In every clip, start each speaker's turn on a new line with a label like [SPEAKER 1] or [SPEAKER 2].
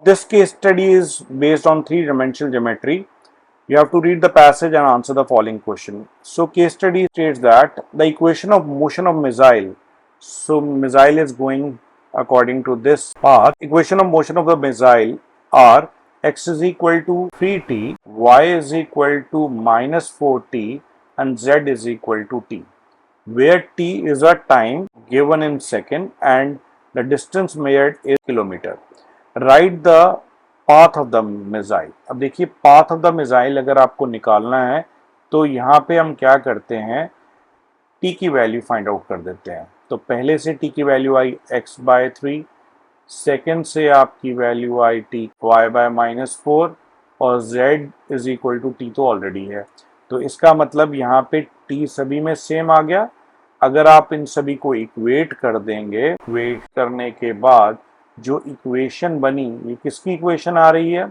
[SPEAKER 1] This case study is based on three-dimensional geometry. You have to read the passage and answer the following question. So case study states that the equation of motion of missile. So missile is going according to this path. Equation of motion of the missile are x is equal to 3t, y is equal to minus 4t and z is equal to t, where t is a time given in second and the distance measured is kilometer. Right the path of the missile. अब देखिए path of the missile अगर आपको निकालना है तो यहाँ पे हम क्या करते हैं, टी की वैल्यू फाइंड आउट कर देते हैं. तो पहले से टी की वैल्यू आई x/3, सेकेंड से आपकी वैल्यू आई टी y/-4 और z is equal to T तो ऑलरेडी है. तो इसका मतलब यहाँ पे टी सभी में सेम आ गया. अगर आप इन सभी को इक्वेट कर देंगे, इक्वेट करने के बाद जो इक्वेशन बनी, ये किसकी इक्वेशन आ रही है?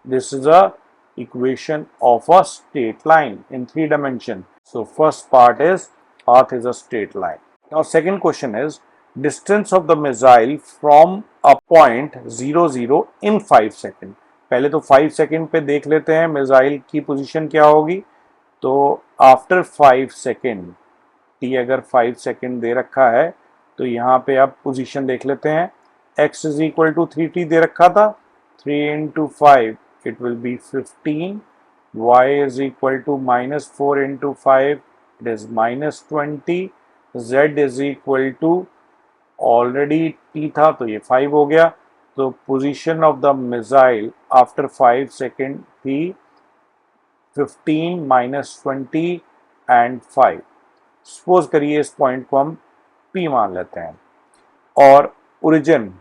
[SPEAKER 1] This is a equation of a straight line in 3 dimension. So first part is path is a straight line. Now second question is distance of the missile from a point 0 0 in 5 second. पहले तो 5 second पे देख लेते हैं missile की position क्या होगी. तो आफ्टर 5 सेकेंड, टी अगर 5 सेकेंड दे रखा है तो यहाँ पे आप पोजीशन देख लेते हैं. x is equal to 3t दे रखा था, 3 into 5 it will be 15, y is equal to minus 4 into 5 it is minus 20, z is equal to already t था तो ये 5 हो गया. तो position of the missile after 5 second थी 15 minus 20 and 5. सपोज करिए इस पॉइंट को हम P मान लेते हैं. और ओरिजिन,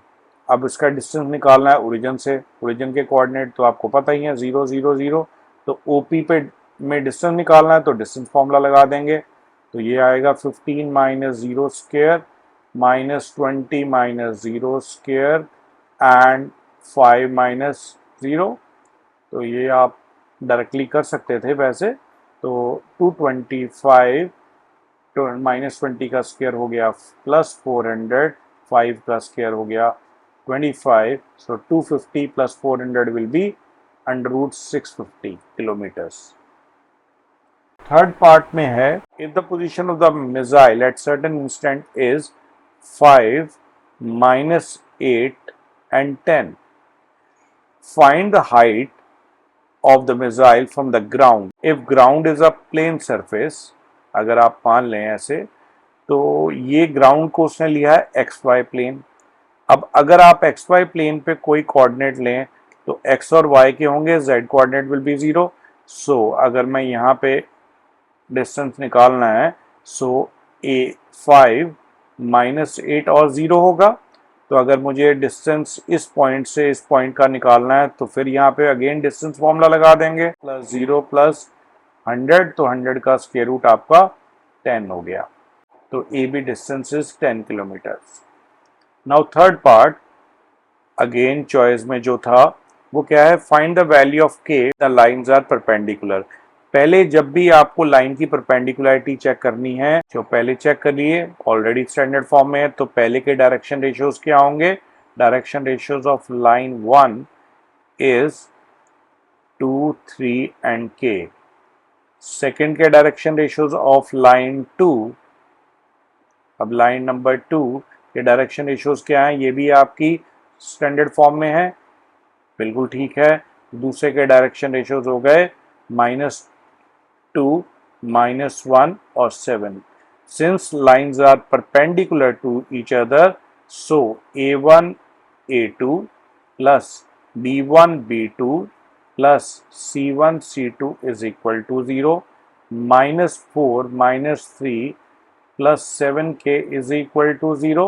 [SPEAKER 1] अब इसका डिस्टेंस निकालना है ओरिजिन से. ओरिजिन के कोऑर्डिनेट तो आपको पता ही है 0 0 0. तो ओपी पे में डिस्टेंस निकालना है तो डिस्टेंस फॉर्मूला लगा देंगे. तो ये आएगा 15 minus 0 square minus 20 minus 0 square and 5 minus 0. तो ये आप डायरेक्टली कर सकते थे वैसे. तो 225 माइनस 20 का स्क्वायर हो गया प्लस 400, 5 का स्क्वायर हो गया 25. So 250 plus 400 will be under root 650 kilometers. Third part में है if the position of the missile at certain instant is 5, minus 8 and 10. Find the height of the missile from the ground. If ground is a plane surface, अगर आप मान लें ऐसे, तो ये ground को उसने लिया है XY प्लेन. अब अगर आप XY प्लेन पे कोई कोऑर्डिनेट लें तो X और Y के होंगे, Z कोऑर्डिनेट विल बी 0. सो अगर मैं यहाँ पे डिस्टेंस निकालना है सो A5 माइनस 8 और 0 होगा. तो अगर मुझे डिस्टेंस इस पॉइंट से इस पॉइंट का निकालना है तो फिर यहाँ पे अगेन डिस्टेंस फॉर्मूला लगा देंगे. प्लस 0 प्लस 100, तो 100 का स्क्वायर रूट आपका 10 हो गया. तो A B distance is 10 kilometres. Now third part again choice में जो था वो क्या है, find the value of K the lines are perpendicular. पहले जब भी आपको लाइन की परपेंडिकुलरिटी चेक करनी है तो पहले चेक करिए, ऑलरेडी स्टैंडर्ड फॉर्म में है. तो पहले के डायरेक्शन रेशियोज क्या होंगे? Direction ratios of line 1 is 2, 3 and के. सेकेंड के डायरेक्शन रेशियोज ऑफ लाइन 2, अब लाइन नंबर 2 के डायरेक्शन रेशियोज क्या है? ये भी आपकी स्टैंडर्ड फॉर्म में है, बिल्कुल ठीक है. दूसरे के डायरेक्शन रेशियोज हो गए -2, -1 और 7. Since lines are perpendicular to each other, so A1 A2 plus B1 B2 plus C1 C2 is equal to 0. -4 -3 plus 7k is equal to 0.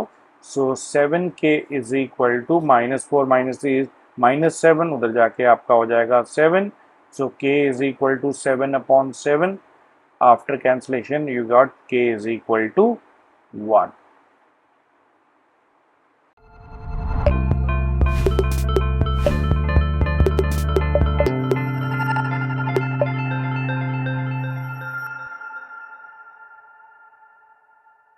[SPEAKER 1] So 7k is equal to -4 -3 is -7. उधर जाके आपका हो जाएगा 7. So k is equal to 7 upon 7. After cancellation you got k is equal to 1.